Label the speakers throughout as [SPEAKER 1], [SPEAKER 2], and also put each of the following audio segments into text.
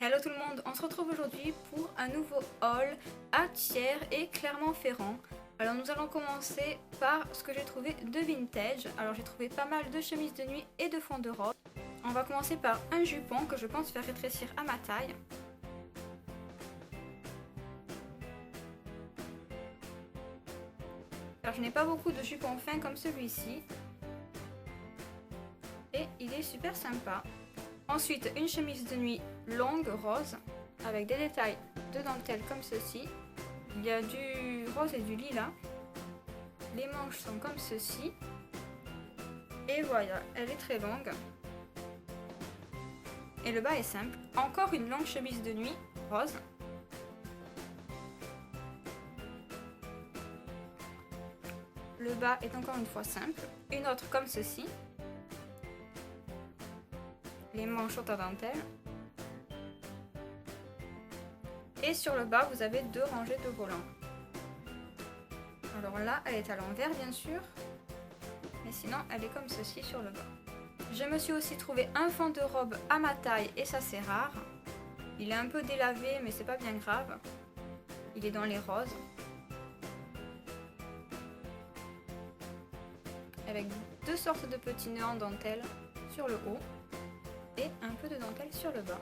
[SPEAKER 1] Hello tout le monde, on se retrouve aujourd'hui pour un nouveau haul à Thiers et Clermont-Ferrand. Alors nous allons commencer par ce que j'ai trouvé de vintage. Alors j'ai trouvé pas mal de chemises de nuit et de fonds de robe. On va commencer par un jupon que je pense faire rétrécir à ma taille. Alors je n'ai pas beaucoup de jupons fins comme celui-ci. Et il est super sympa. Ensuite, une chemise de nuit longue rose avec des détails de dentelle comme ceci. Il y a du rose et du lilas. Les manches sont comme ceci. Et voilà, elle est très longue. Et le bas est simple. Encore une longue chemise de nuit rose. Le bas est encore une fois simple. Une autre comme ceci. Les manches sont à dentelle. Et sur le bas, vous avez deux rangées de volants. Alors là, elle est à l'envers bien sûr. Mais sinon, elle est comme ceci sur le bas. Je me suis aussi trouvé un fond de robe à ma taille et ça c'est rare. Il est un peu délavé mais c'est pas bien grave. Il est dans les roses. Avec deux sortes de petits nœuds en dentelle sur le haut. Et un peu de dentelle sur le bas.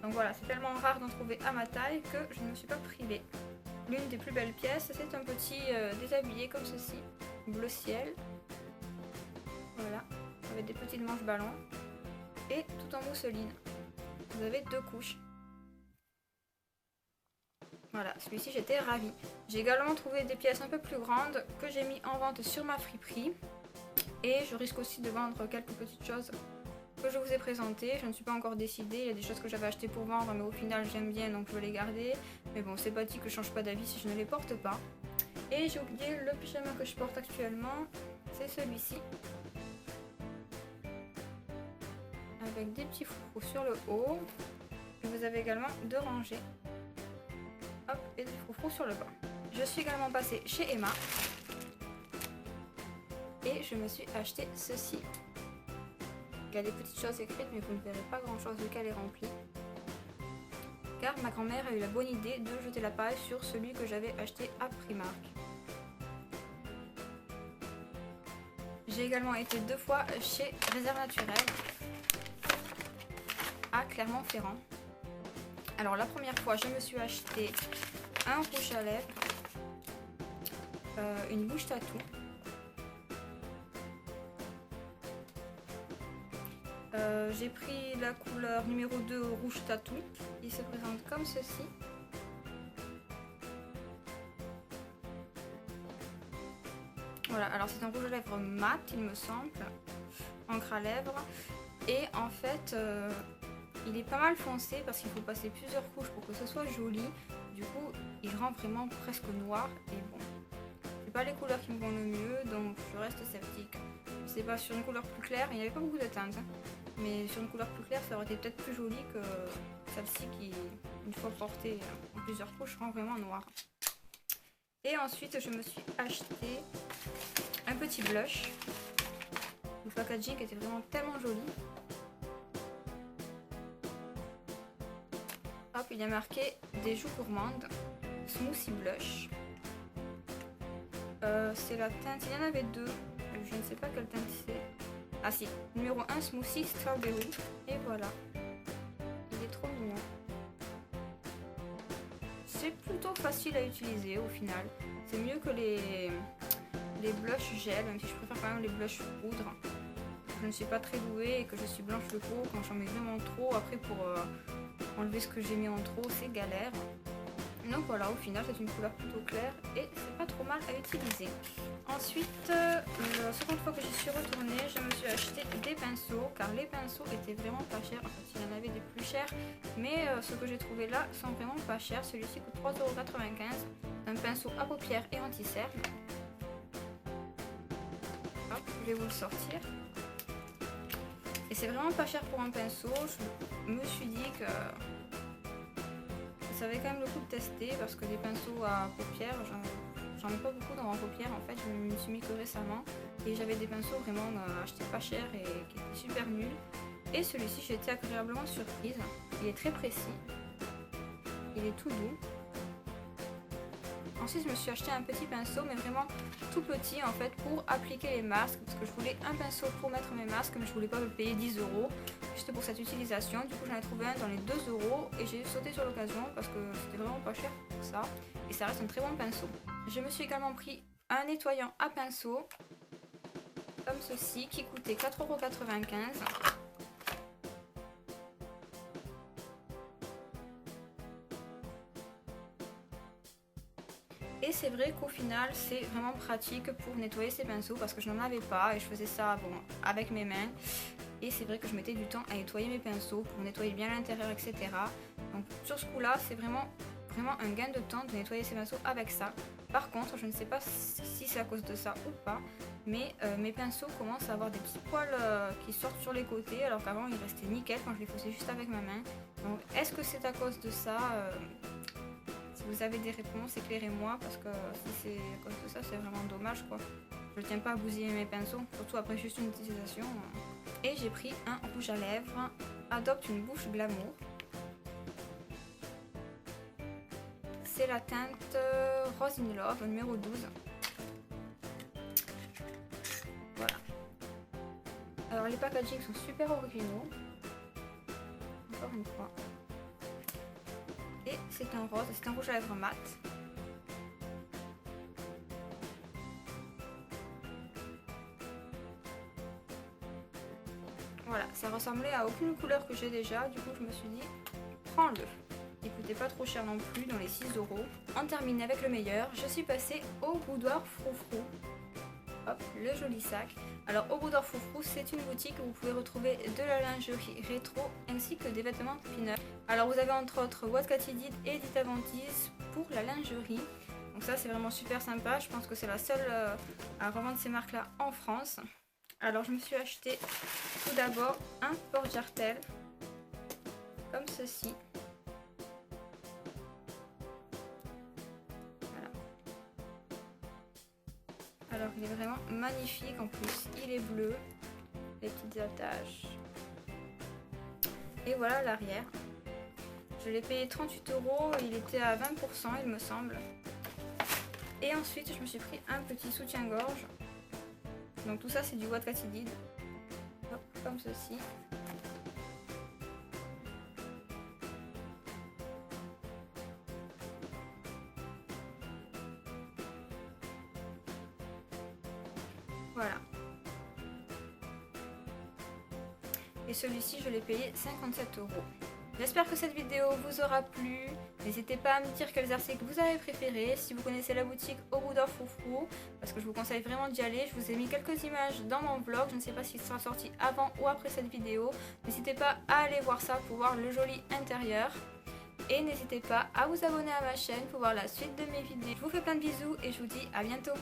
[SPEAKER 1] Donc voilà, c'est tellement rare d'en trouver à ma taille que je ne me suis pas privée. L'une des plus belles pièces, c'est un petit déshabillé comme ceci, bleu ciel. Voilà, avec des petites manches ballons et tout en mousseline. Vous avez deux couches. Voilà, celui-ci j'étais ravie. J'ai également trouvé des pièces un peu plus grandes que j'ai mis en vente sur ma friperie. Et je risque aussi de vendre quelques petites choses que je vous ai présenté. Je ne suis pas encore décidée, il y a des choses que j'avais achetées pour vendre mais au final j'aime bien donc je vais les garder. Mais bon, c'est pas dit que je change pas d'avis si je ne les porte pas. Et j'ai oublié le pyjama que je porte actuellement, c'est celui-ci. Avec des petits froufrous sur le haut. Et vous avez également deux rangées. Hop, et des froufrous sur le bas. Je suis également passée chez Emma. Et je me suis acheté ceci. Il y a des petites choses écrites mais vous ne verrez pas grand chose vu qu'elle est remplie. Car ma grand-mère a eu la bonne idée de jeter la paille sur celui que j'avais acheté à Primark. J'ai également été deux fois chez Réserve Naturelle à Clermont-Ferrand. Alors la première fois je me suis acheté un rouge à lèvres, une bouche tatou. J'ai pris la couleur numéro 2 rouge tatou. Il se présente comme ceci. Voilà, alors c'est un rouge à lèvres mat, il me semble, encre à lèvres. Et en fait, il est pas mal foncé parce qu'il faut passer plusieurs couches pour que ce soit joli. Du coup, il rend vraiment presque noir. Et bon, c'est pas les couleurs qui me vont le mieux, donc je reste sceptique. C'est pas sur une couleur plus claire, il n'y avait pas beaucoup de teintes. Mais sur une couleur plus claire, ça aurait été peut-être plus joli que celle-ci qui, une fois portée en plusieurs couches, rend vraiment noir. Et ensuite, je me suis acheté un petit blush. Le packaging était vraiment tellement joli. Hop, il y a marqué des joues gourmandes, smoothie blush. C'est la teinte, il y en avait deux, je ne sais pas quelle teinte c'est. Ah si, numéro 1 smoothie strawberry. Et voilà. Il est trop mignon. C'est plutôt facile à utiliser au final. C'est mieux que les blushs gel, même si je préfère quand même les blushs poudre. Je ne suis pas très douée et que je suis blanche de peau. Quand j'en mets vraiment trop, après pour enlever ce que j'ai mis en trop, c'est galère. Donc voilà, au final c'est une couleur plutôt claire et c'est pas trop mal à utiliser. Ensuite, la seconde fois que j'y suis retournée, je me suis acheté des pinceaux car les pinceaux étaient vraiment pas chers. En fait, il y en avait des plus chers, mais ceux que j'ai trouvé là sont vraiment pas chers. Celui-ci coûte 3,95 €. Un pinceau à paupières et anti-cerne. Hop, je vais vous le sortir. Et c'est vraiment pas cher pour un pinceau. Je me suis dit que ça avait quand même le coup de tester parce que des pinceaux à paupières, j'en ai pas beaucoup dans ma paupière en fait, je me suis mis que récemment et j'avais des pinceaux vraiment achetés pas cher et qui étaient super nuls. Et celui-ci, j'ai été agréablement surprise. Il est très précis. Il est tout doux. Ensuite, je me suis acheté un petit pinceau, mais vraiment tout petit en fait, pour appliquer les masques. Parce que je voulais un pinceau pour mettre mes masques, mais je voulais pas me payer 10 € juste pour cette utilisation. Du coup, j'en ai trouvé un dans les 2 € et j'ai sauté sur l'occasion parce que c'était vraiment pas cher pour ça. Et ça reste un très bon pinceau. Je me suis également pris un nettoyant à pinceau, comme ceci, qui coûtait 4,95 €. Et c'est vrai qu'au final, c'est vraiment pratique pour nettoyer ces pinceaux parce que je n'en avais pas et je faisais ça bon, avec mes mains. Et c'est vrai que je mettais du temps à nettoyer mes pinceaux pour nettoyer bien l'intérieur, etc. Donc sur ce coup-là, c'est vraiment un gain de temps de nettoyer ces pinceaux avec ça. Par contre, je ne sais pas si c'est à cause de ça ou pas, mais mes pinceaux commencent à avoir des petits poils qui sortent sur les côtés alors qu'avant ils restaient nickel quand je les faisais juste avec ma main. Donc est-ce que c'est à cause de ça Si vous avez des réponses, éclairez-moi parce que si c'est à cause de ça, c'est vraiment dommage quoi. Je ne tiens pas à bousiller mes pinceaux, surtout après juste une utilisation. Et j'ai pris un rouge à lèvres, Adopte une bouche glamour. C'est la teinte Rose in Love numéro 12. Voilà. Alors les packagings sont super originaux. Encore une fois. Et c'est un rose, c'est un rouge à lèvres mat. Voilà, ça ressemblait à aucune couleur que j'ai déjà, du coup je me suis dit, prends-le. Il coûtait pas trop cher non plus, dans les 6 €. On termine avec le meilleur, je suis passée au Boudoir Froufrou. Hop, le joli sac. Alors au Boudoir Froufrou, c'est une boutique où vous pouvez retrouver de la lingerie rétro ainsi que des vêtements pin-up. Alors vous avez entre autres What Katidid et Dita Ventis pour la lingerie. Donc ça c'est vraiment super sympa, je pense que c'est la seule à revendre ces marques là en France. Alors je me suis acheté tout d'abord un porte-jartel comme ceci. Voilà. Alors il est vraiment magnifique en plus, il est bleu, les petites attaches. Et voilà l'arrière. Je l'ai payé 38 € et il était à 20% il me semble. Et ensuite je me suis pris un petit soutien-gorge. Donc tout ça c'est du What Katidid. Comme ceci. Voilà. Et celui-ci je l'ai payé 57 €. J'espère que cette vidéo vous aura plu. N'hésitez pas à me dire quels articles vous avez préférés. Si vous connaissez la boutique au Boudoir Froufrou, parce que je vous conseille vraiment d'y aller. Je vous ai mis quelques images dans mon vlog. Je ne sais pas s'il sera sorti avant ou après cette vidéo. N'hésitez pas à aller voir ça pour voir le joli intérieur. Et n'hésitez pas à vous abonner à ma chaîne pour voir la suite de mes vidéos. Je vous fais plein de bisous et je vous dis à bientôt.